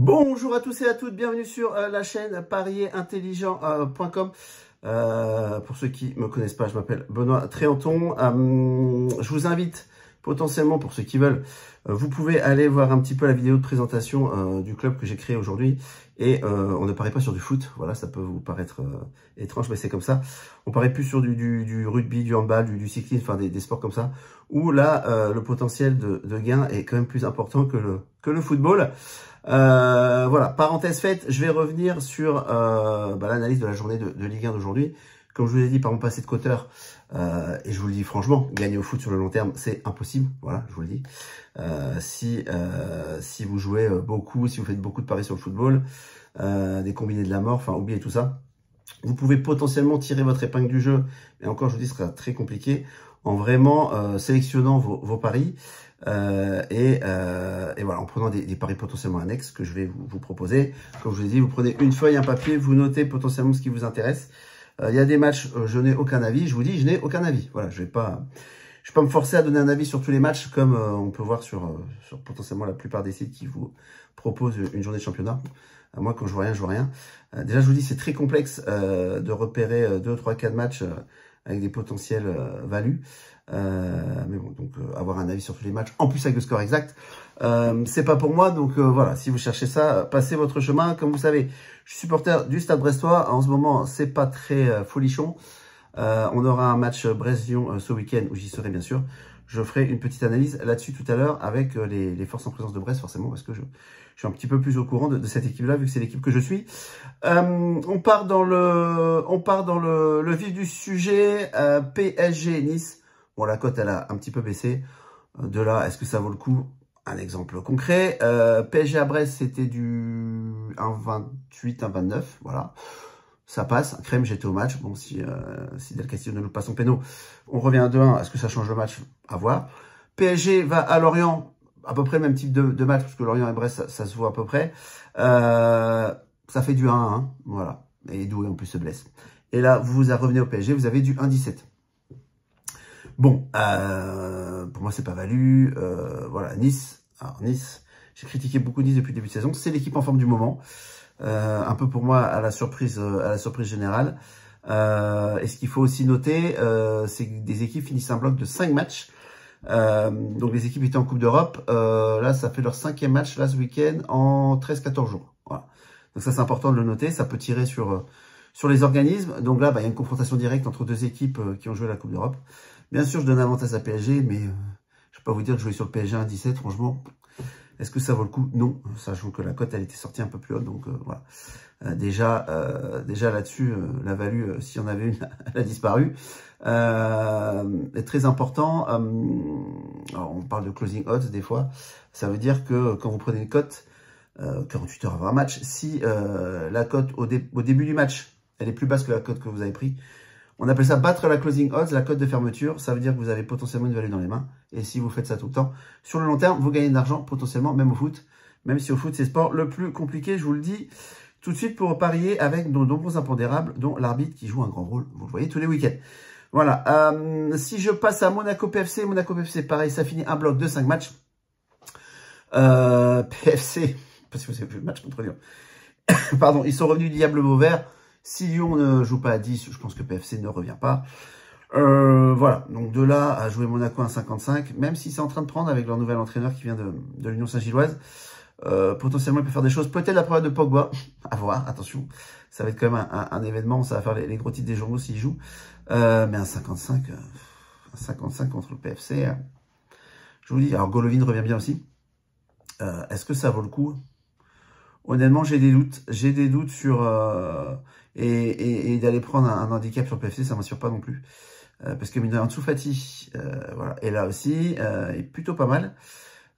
Bonjour à tous et à toutes, bienvenue sur la chaîne parierintelligent.com. Pour ceux qui ne me connaissent pas, je m'appelle Benoît Tréanton. Je vous invite potentiellement, pour ceux qui veulent, vous pouvez aller voir un petit peu la vidéo de présentation du club que j'ai créé aujourd'hui. Et on ne parie pas sur du foot, voilà, ça peut vous paraître étrange, mais c'est comme ça. On parie plus sur du rugby, du handball, du cyclisme, enfin des sports comme ça, où là, le potentiel de gain est quand même plus important que le football. Voilà, parenthèse faite, je vais revenir sur l'analyse de la journée de Ligue 1 d'aujourd'hui. Comme je vous l'ai dit par mon passé de coteur, et je vous le dis franchement, gagner au foot sur le long terme, c'est impossible. Voilà, je vous le dis. Si vous jouez beaucoup, si vous faites beaucoup de paris sur le football, des combinés de la mort, enfin oubliez tout ça. Vous pouvez potentiellement tirer votre épingle du jeu, mais encore je vous dis, ce sera très compliqué, en vraiment sélectionnant vos paris. Et voilà, en prenant des paris potentiellement annexes que je vais vous proposer. Comme je vous l'ai dit, vous prenez une feuille, un papier, vous notez potentiellement ce qui vous intéresse. Il y a des matchs, je n'ai aucun avis. Je vous dis, je n'ai aucun avis. Voilà, je vais pas me forcer à donner un avis sur tous les matchs, comme on peut voir sur potentiellement la plupart des sites qui vous proposent une journée de championnat. Moi, quand je vois rien, je vois rien. Déjà, je vous dis, c'est très complexe de repérer 2, 3, 4 matchs avec des potentiels values. Mais bon, donc avoir un avis sur tous les matchs, en plus avec le score exact, c'est pas pour moi. Donc voilà, si vous cherchez ça, passez votre chemin. Comme vous savez, je suis supporter du Stade Brestois. En ce moment, c'est pas très folichon. On aura un match Brest-Lyon ce week-end où j'y serai bien sûr. Je ferai une petite analyse là-dessus tout à l'heure avec les forces en présence de Brest, forcément, parce que je suis un petit peu plus au courant de cette équipe-là, vu que c'est l'équipe que je suis. On part dans le vif du sujet. PSG Nice. Bon, la cote, elle a un petit peu baissé. De là, est-ce que ça vaut le coup? Un exemple concret. PSG à Brest, c'était du 1,28, 1,29. Voilà. Ça passe. Crème, j'étais au match. Bon, si Del Castillo ne loupe pas son péno, on revient à 2-1. Est-ce que ça change le match? À voir. PSG va à Lorient. À peu près le même type de match, parce que Lorient et Brest, ça se voit à peu près. Ça fait du 1-1. Voilà. Et Doué, en plus, se blesse. Et là, vous revenez au PSG, vous avez du 1,17. Bon, pour moi, c'est pas valu. Voilà, Nice. Alors, Nice, j'ai critiqué beaucoup Nice depuis le début de saison. C'est l'équipe en forme du moment. Un peu pour moi, à la surprise générale. Et ce qu'il faut aussi noter, c'est que des équipes finissent un bloc de 5 matchs. Donc, les équipes étaient en Coupe d'Europe. Là, ça fait leur 5e match, là, ce week-end, en 13-14 jours. Voilà. Donc, ça, c'est important de le noter. Ça peut tirer sur les organismes. Donc là, il y a une confrontation directe entre deux équipes qui ont joué la Coupe d'Europe. Bien sûr, je donne avantage à PSG, mais je ne vais pas vous dire que jouer sur le PSG à 1,17, franchement, est-ce que ça vaut le coup? Non, sachant que la cote, elle était sortie un peu plus haute, donc voilà. Déjà là-dessus, la value, s'il y en avait une, elle a disparu. Est très important, alors on parle de closing odds des fois, ça veut dire que quand vous prenez une cote, 48 heures avant un match, si la cote au début du match, elle est plus basse que la cote que vous avez pris, on appelle ça battre la closing odds, la cote de fermeture. Ça veut dire que vous avez potentiellement une value dans les mains. Et si vous faites ça tout le temps, sur le long terme, vous gagnez de l'argent potentiellement, même au foot. Même si au foot, c'est le sport le plus compliqué, je vous le dis tout de suite, pour parier avec nos nombreux impondérables, dont l'arbitre qui joue un grand rôle, vous le voyez tous les week-ends. Voilà. Si je passe à Monaco PFC, pareil, ça finit un bloc de 5 matchs. PFC, parce que vous avez vu le match contre Lyon. Pardon, ils sont revenus du diable Vauvert. Si Lyon ne joue pas à 10, je pense que PFC ne revient pas. Voilà, donc de là à jouer Monaco à 1,55, même si c'est en train de prendre avec leur nouvel entraîneur qui vient de l'Union Saint-Gilloise, potentiellement il peut faire des choses. Peut-être la première de Pogba, à voir, attention, ça va être quand même un événement, ça va faire les gros titres des journaux s'il joue. Mais un 55 contre le PFC, je vous dis, alors Golovin revient bien aussi. Est-ce que ça vaut le coup? Honnêtement, j'ai des doutes sur et d'aller prendre un handicap sur le PFC, ça m'assure pas non plus, parce que Ansu Fati, voilà, et là aussi est plutôt pas mal.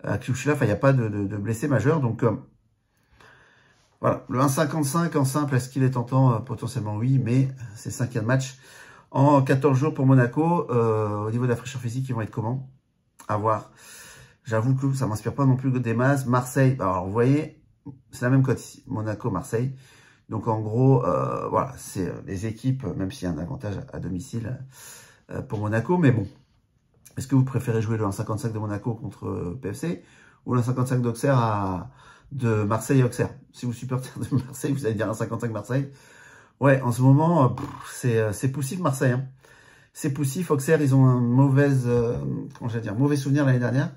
À Kouchila, il n'y a pas de blessés majeurs, donc voilà, le 1,55 en simple, est-ce qu'il est tentant? Potentiellement oui, mais c'est 5e match en 14 jours pour Monaco. Au niveau de la fraîcheur physique, ils vont être comment? À voir. J'avoue que ça m'inspire pas non plus des masses. Marseille, alors vous voyez, c'est la même cote ici, Monaco-Marseille. Donc en gros, voilà, c'est les équipes, même s'il y a un avantage à domicile pour Monaco. Mais bon, est-ce que vous préférez jouer le 1,55 de Monaco contre PFC ou le 1,55 d'Auxerre de Marseille et Auxerre. Si vous supportez de Marseille, vous allez dire 1,55 Marseille. Ouais, en ce moment, c'est poussif Marseille. Hein. C'est poussif. Auxerre, ils ont un mauvais souvenir l'année dernière.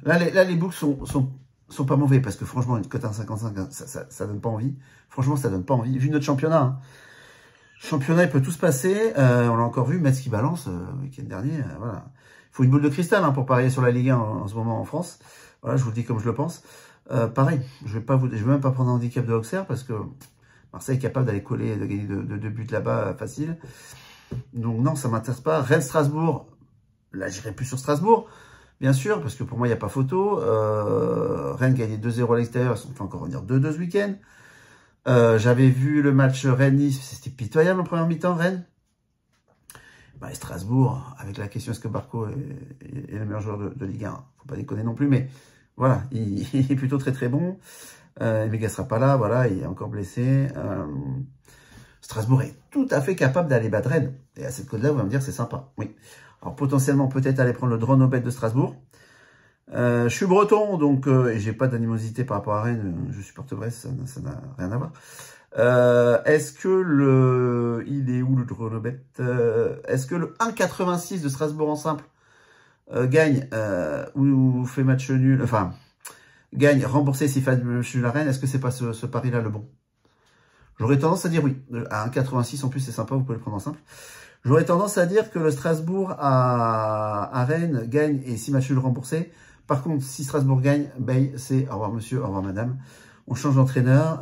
Là, les books sont pas mauvais parce que franchement, une cote à 1,55, ça donne pas envie. Franchement, ça donne pas envie. Vu notre championnat, hein. Championnat, il peut tout se passer. On l'a encore vu, Metz qui balance le week-end dernier. Voilà. Il faut une boule de cristal hein, pour parier sur la Ligue 1 en ce moment en France. Voilà, je vous le dis comme je le pense. Pareil, je vais même pas prendre un handicap de Auxerre parce que Marseille est capable d'aller coller, de gagner deux buts là-bas facile. Donc non, ça m'intéresse pas. Rennes-Strasbourg, là j'irai plus sur Strasbourg, bien sûr, parce que pour moi il n'y a pas photo. Rennes gagnait 2-0 à l'extérieur, ils sont fait encore revenir 2-2 ce week-end. J'avais vu le match Rennes-Nice, c'était pitoyable en première mi-temps, Rennes. Bah, et Strasbourg, avec la question est-ce que Barco est le meilleur joueur de Ligue 1, faut pas déconner non plus, mais voilà, il est plutôt très très bon. Vega sera pas là, voilà, il est encore blessé. Strasbourg est tout à fait capable d'aller battre Rennes. Et à cette cote-là, vous allez me dire c'est sympa. Oui. Alors potentiellement peut-être aller prendre le drone au bet de Strasbourg. Je suis breton, donc et j'ai pas d'animosité par rapport à Rennes. Je supporte Brest, ça n'a rien à voir. Est-ce que il est où le drone au bet? Est-ce que le 1,86 de Strasbourg en simple gagne ou fait match nul, enfin gagne remboursé s'il fait match nul à Rennes? Est-ce que c'est pas ce pari-là le bon? J'aurais tendance à dire oui. À 1,86 en plus c'est sympa, vous pouvez le prendre en simple. J'aurais tendance à dire que le Strasbourg à Rennes gagne et 6 matchs nuls remboursés. Par contre, si Strasbourg gagne, ben, c'est au revoir monsieur, au revoir madame. On change d'entraîneur,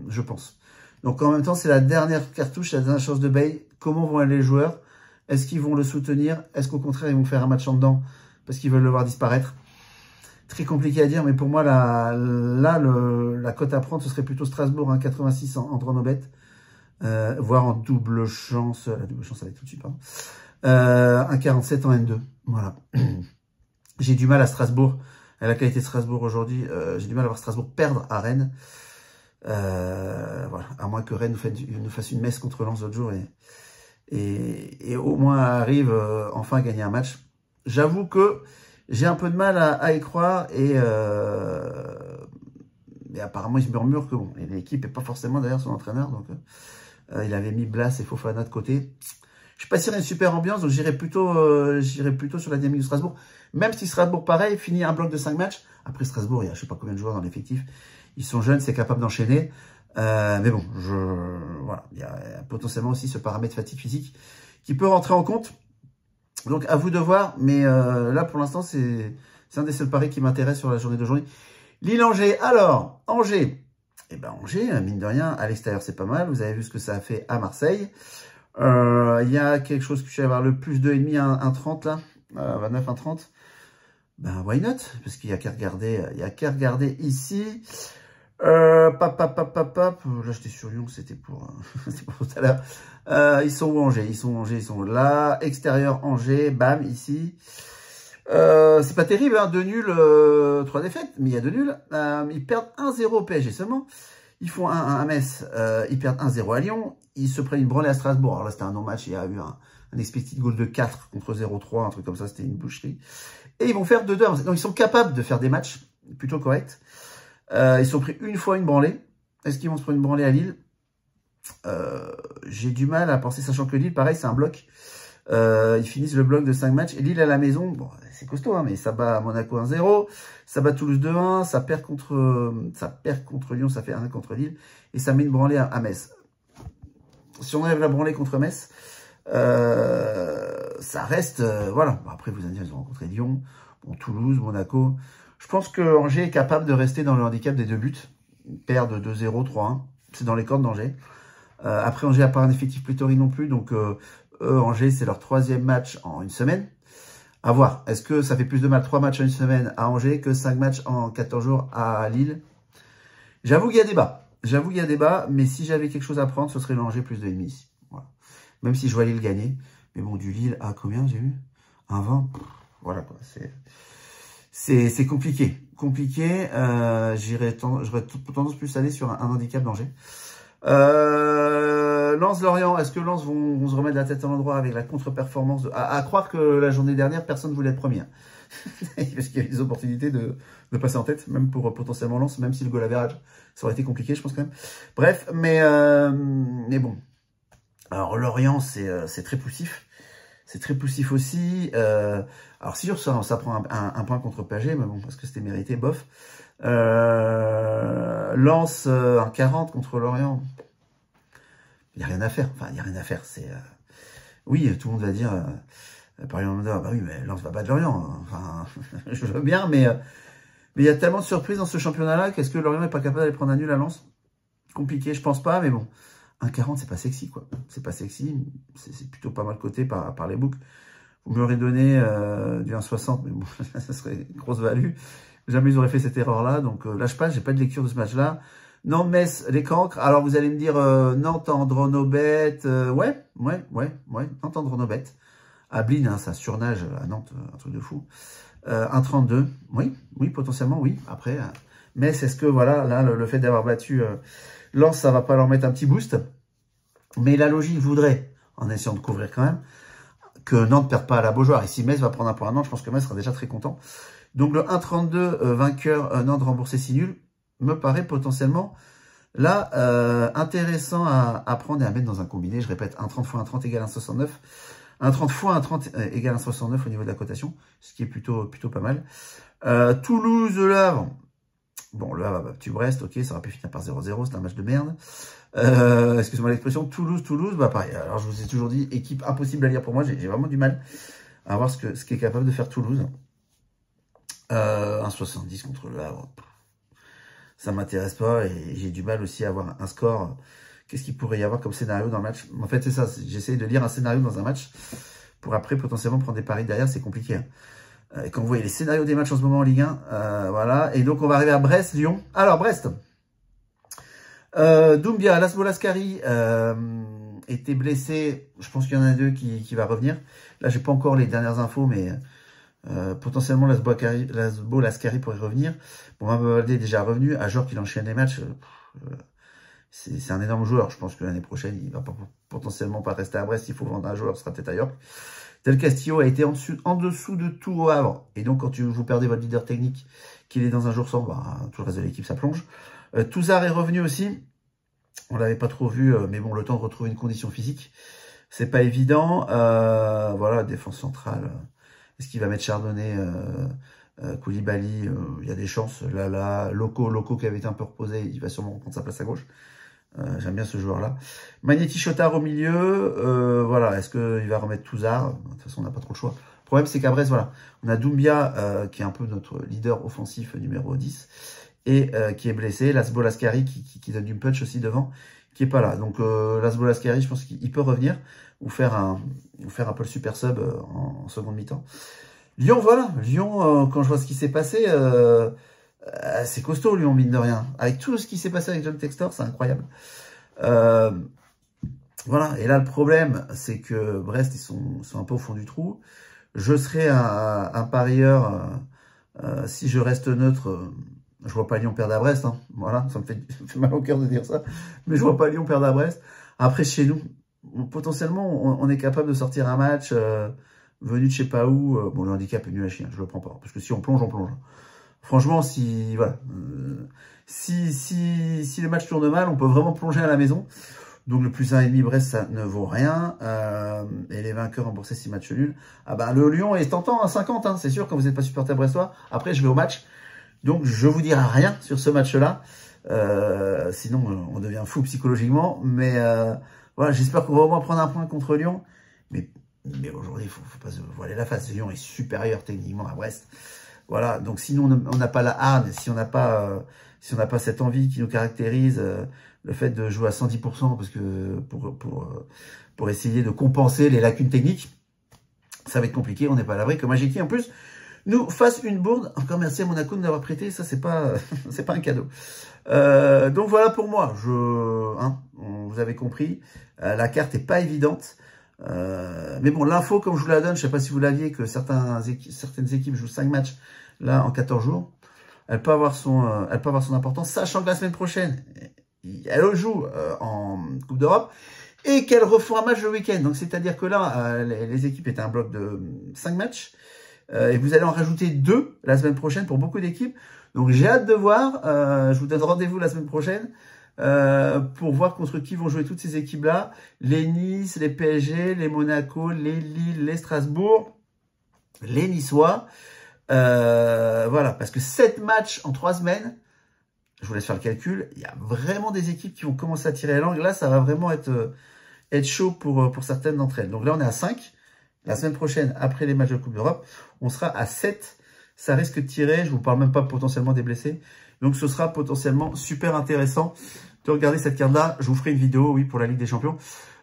je pense. Donc en même temps, c'est la dernière cartouche, la dernière chance de Bay. Comment vont aller les joueurs? Est-ce qu'ils vont le soutenir? Est-ce qu'au contraire, ils vont faire un match en dedans parce qu'ils veulent le voir disparaître? Très compliqué à dire, mais pour moi, la cote à prendre, ce serait plutôt Strasbourg, 1,86 en draw no bet. Voire en double chance, la double chance avec tout de suite, pardon. 1,47 en N2, voilà. J'ai du mal à Strasbourg, à la qualité de Strasbourg aujourd'hui, j'ai du mal à voir Strasbourg perdre à Rennes. Voilà, à moins que Rennes nous fasse une messe contre Lens l'autre jour et au moins arrive enfin à gagner un match. J'avoue que j'ai un peu de mal à y croire et apparemment il se murmure que bon, l'équipe n'est pas forcément derrière son entraîneur, donc il avait mis Blas et Fofana de côté. Je suis pas sûr qu'il y ait une super ambiance, donc j'irai plutôt sur la dynamique de Strasbourg. Même si Strasbourg, pareil, finit un bloc de 5 matchs. Après Strasbourg, il y a je sais pas combien de joueurs dans l'effectif. Ils sont jeunes, c'est capable d'enchaîner. Mais bon, voilà, il y a potentiellement aussi ce paramètre fatigue physique qui peut rentrer en compte. Donc à vous de voir, mais là pour l'instant c'est un des seuls paris qui m'intéresse sur la journée d'aujourd'hui. Lille-Angers, alors, Angers. Eh ben Angers, mine de rien, à l'extérieur c'est pas mal. Vous avez vu ce que ça a fait à Marseille. Il y a quelque chose que je vais avoir le plus 2,5, 1,30 là, 29, 1,30. Ben why not? Parce qu'il y a qu'à regarder, ici. Là j'étais sur Lyon, c'était pour tout à l'heure. Ils sont où Angers? Ils sont là. Extérieur Angers, bam, ici. C'est pas terrible, hein, 2 nuls, 3 défaites, mais il y a 2 nuls. Ils perdent 1-0 au PSG seulement. Ils font 1-1 à Metz, ils perdent 1-0 à Lyon. Ils se prennent une branlée à Strasbourg. Alors là, c'était un non-match, il y a eu un expected goal de 4 contre 0-3, un truc comme ça, c'était une boucherie. Et ils vont faire 2-2. Donc ils sont capables de faire des matchs plutôt corrects. Ils se sont pris une fois une branlée. Est-ce qu'ils vont se prendre une branlée à Lille? J'ai du mal à penser, sachant que Lille, pareil, c'est un bloc. Ils finissent le bloc de 5 matchs. Et Lille à la maison, bon, c'est costaud, hein, mais ça bat Monaco 1-0, ça bat Toulouse 2-1, ça perd contre Lyon, ça fait 1 contre Lille, et ça met une branlée à Metz. Si on enlève la branlée contre Metz, ça reste, voilà. Bon, après, vous allez dire, ils ont rencontré Lyon, bon, Toulouse, Monaco. Je pense que Angers est capable de rester dans le handicap des 2 buts. Ils perdent 2-0, 3-1. C'est dans les cordes d'Angers. Après, Angers n'a pas un effectif pléthorique non plus, donc Angers, c'est leur 3e match en une semaine. À voir. Est-ce que ça fait plus de mal 3 matchs en une semaine à Angers que 5 matchs en 14 jours à Lille? J'avoue qu'il y a débat. J'avoue qu'il y a débat, mais si j'avais quelque chose à prendre, ce serait le Angers plus 2,5 ici. Voilà. Même si je vois Lille gagner. Mais bon, du Lille à combien j'ai vu? 1,20. Voilà quoi. C'est compliqué. Compliqué. J'aurais tendance plus à aller sur un handicap d'Angers. Lens-Lorient, est-ce que Lens vont se remettre la tête à l'endroit avec la contre-performance à croire que la journée dernière, personne ne voulait être premier. parce qu'il y avait des opportunités de passer en tête, même pour potentiellement Lens, même si le goal average, ça aurait été compliqué, je pense quand même. Bref, mais bon. Alors Lorient, c'est très poussif. C'est très poussif aussi. Alors si ça prend un point contre PSG, mais bon, parce que c'était mérité, bof. Lens, un 40 contre Lorient. Il n'y a rien à faire. Enfin, il n'y a rien à faire. Oui, tout le monde va dire... par exemple, bah oui, mais Lens va battre Lorient. Enfin, je veux bien, mais il y a tellement de surprises dans ce championnat-là. Qu'est-ce que Lorient n'est pas capable d'aller prendre un nul à Lens? Compliqué, je pense pas, mais bon. 1,40, c'est pas sexy, quoi. C'est pas sexy. C'est plutôt pas mal coté par les books. Vous m'aurez donné du 1,60, mais bon, ça serait une grosse value. Jamais ils auraient fait cette erreur-là. Donc, lâche pas, j'ai pas de lecture de ce match-là. Nantes, Metz, les cancres. Alors, vous allez me dire, Nantes, Andronobet. Ouais. Nantes, Andronobet. À Blin, hein, ça surnage à Nantes, un truc de fou. 1,32. Oui, potentiellement, oui. Après, Metz, est-ce que, voilà, là, le fait d'avoir battu Lens, ça va pas leur mettre un petit boost. Mais la logique voudrait, en essayant de couvrir quand même, que Nantes ne perde pas à la Beaujoire. Et si Metz va prendre un point à Nantes, je pense que Metz sera déjà très content. Donc le 1,32 vainqueur Nantes remboursé 6 nuls me paraît potentiellement là intéressant à prendre et à mettre dans un combiné. Je répète, 1,30 x 1,30 égale 1,69. 1,30 x 1,30 égale 1,69 au niveau de la cotation, ce qui est plutôt pas mal. Toulouse, Le Havre. Bon, Le Havre a battu Brest, ok, ça aurait pu finir par 0-0, c'est un match de merde. Excusez-moi l'expression, Toulouse, bah pareil. Alors je vous ai toujours dit, équipe impossible à lire pour moi, j'ai vraiment du mal à voir ce qu'est capable de faire Toulouse. 1,70 contre Le Havre, ça m'intéresse pas et j'ai du mal aussi à avoir un score. Qu'est-ce qu'il pourrait y avoir comme scénario dans le match? En fait, c'est ça, j'essaie de lire un scénario dans un match pour après potentiellement prendre des paris derrière, c'est compliqué. Hein. Et quand vous voyez les scénarios des matchs en ce moment en Ligue 1, voilà. Et donc on va arriver à Brest, Lyon. Alors Brest, Doumbia, Lasbo Lascari était blessé. Je pense qu'il y en a un d'eux qui va revenir. Là, j'ai pas encore les dernières infos, mais potentiellement Lasbo Lascari pourrait revenir. Bon, Mabaldé est déjà revenu. Ajor qui enchaîne les matchs. C'est un énorme joueur. Je pense que l'année prochaine, il va potentiellement pas rester à Brest. Il faut vendre un joueur, ce sera peut-être à York. Del Castillo a été en dessous de tout au Havre. Et donc, quand vous perdez votre leader technique, qu'il est dans un jour sans, bah, tout le reste de l'équipe, ça plonge. Touzard est revenu aussi. On l'avait pas trop vu, mais bon, le temps de retrouver une condition physique. C'est pas évident. Voilà, défense centrale. Est-ce qu'il va mettre Chardonnay, Koulibaly? Il y a des chances. Là, Loco qui avait été un peu reposé, il va sûrement reprendre sa place à gauche. J'aime bien ce joueur-là. Magnetti Chotard au milieu. Voilà, est-ce qu'il va remettre Touzard? De toute façon, on n'a pas trop le choix. Le problème, c'est qu'à Brest, voilà, on a Doumbia, qui est un peu notre leader offensif numéro 10, et qui est blessé. Lasbo Lascari, qui donne du punch aussi devant, qui est pas là. Donc, Lasbo Lascari, je pense qu'il peut revenir, ou faire un peu le super sub en seconde mi-temps. Lyon, voilà. Lyon, quand je vois ce qui s'est passé... c'est costaud, Lyon, mine de rien. Avec tout ce qui s'est passé avec John Textor, c'est incroyable. Voilà. Et là, le problème, c'est que Brest, ils sont un peu au fond du trou. Je serai un parieur, si je reste neutre, je vois pas Lyon perdre à Brest. Hein. Voilà, ça me fait mal au cœur de dire ça. Mais je vois pas Lyon perdre à Brest. Après, chez nous, potentiellement, on est capable de sortir un match venu de je sais pas où. Bon, le handicap est nul à chier, je le prends pas. Parce que si on plonge, on plonge. Franchement, si le match tourne mal, on peut vraiment plonger à la maison. Donc le plus 1,5 Brest, ça ne vaut rien. Et les vainqueurs remboursés 6 matchs nuls. Ah bah le Lyon est tentant à 50, hein, c'est sûr, quand vous n'êtes pas supporter brestois. Après, je vais au match. Donc je vous dirai rien sur ce match-là. Sinon, on devient fou psychologiquement. Mais voilà, j'espère qu'on va au moins prendre un point contre Lyon. Mais aujourd'hui, il faut pas se voiler la face. Lyon est supérieur techniquement à Brest. Voilà, donc sinon on n'a pas la hargne, si on n'a pas cette envie qui nous caractérise, le fait de jouer à 110% parce que pour essayer de compenser les lacunes techniques, ça va être compliqué. On n'est pas à l'abri que Majiki en plus nous fasse une bourde. Encore merci à Monaco de l'avoir prêté, ça c'est pas c'est pas un cadeau. Donc voilà pour moi, vous avez compris, la carte est pas évidente. Mais bon, l'info, comme je vous la donne, je sais pas si vous l'aviez, que certaines équipes jouent 5 matchs là en 14 jours. Elle peut avoir son importance, sachant que la semaine prochaine, elle joue en Coupe d'Europe et qu'elle refont un match le week-end. Donc c'est-à-dire que là, les équipes étaient un bloc de 5 matchs. et vous allez en rajouter 2 la semaine prochaine pour beaucoup d'équipes. Donc j'ai hâte de voir, je vous donne rendez-vous la semaine prochaine pour voir contre qui vont jouer toutes ces équipes-là. Les Nice, les PSG, les Monaco, les Lille, les Strasbourg, les Niçois. Voilà, parce que 7 matchs en 3 semaines, je vous laisse faire le calcul, il y a vraiment des équipes qui vont commencer à tirer la langue. Là, ça va vraiment être chaud pour certaines d'entre elles. Donc là, on est à 5. La semaine prochaine, après les matchs de Coupe d'Europe, on sera à 7. Ça risque de tirer. Je vous parle même pas potentiellement des blessés. Donc, ce sera potentiellement super intéressant de regarder cette carte-là. Je vous ferai une vidéo, oui, pour la Ligue des Champions.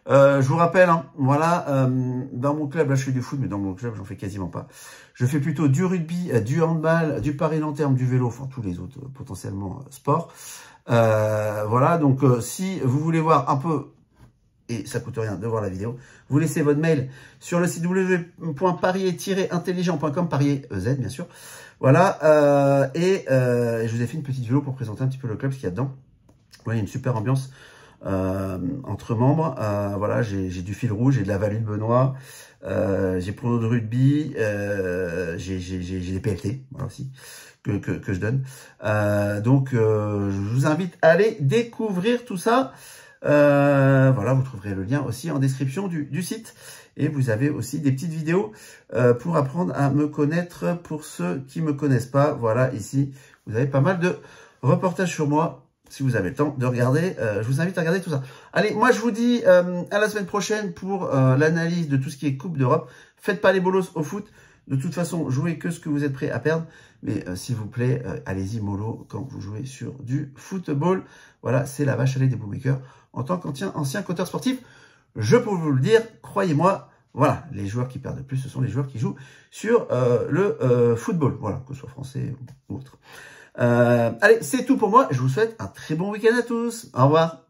Je vous rappelle, hein, voilà, dans mon club, là, je fais du foot, mais dans mon club, j'en fais quasiment pas. Je fais plutôt du rugby, du handball, du paris long terme, du vélo, enfin, tous les autres, potentiellement, sports. Voilà, donc, si vous voulez voir un peu, et ça coûte rien de voir la vidéo, vous laissez votre mail sur le site www.parier-intelligent.com, parier EZ, bien sûr. Voilà, je vous ai fait une petite vidéo pour présenter un petit peu le club, ce qu'il y a dedans. Ouais, il y a une super ambiance entre membres. Voilà, j'ai du fil rouge, j'ai de la Value de Benoît, j'ai prono de rugby, j'ai des PLT, voilà aussi, que je donne. Donc, je vous invite à aller découvrir tout ça. Voilà, vous trouverez le lien aussi en description du site. Et vous avez aussi des petites vidéos pour apprendre à me connaître pour ceux qui me connaissent pas. Voilà, ici, vous avez pas mal de reportages sur moi. Si vous avez le temps de regarder, je vous invite à regarder tout ça. Allez, moi je vous dis à la semaine prochaine pour l'analyse de tout ce qui est Coupe d'Europe. Faites pas les bolos au foot. De toute façon, jouez que ce que vous êtes prêt à perdre. Mais s'il vous plaît, allez-y mollo quand vous jouez sur du football. Voilà, c'est la vache à lait des bookmakers. En tant qu'ancien coteur sportif, je peux vous le dire, croyez-moi, voilà, les joueurs qui perdent le plus, ce sont les joueurs qui jouent sur le football. Voilà, que ce soit français ou autre. Allez, c'est tout pour moi. Je vous souhaite un très bon week-end à tous. Au revoir.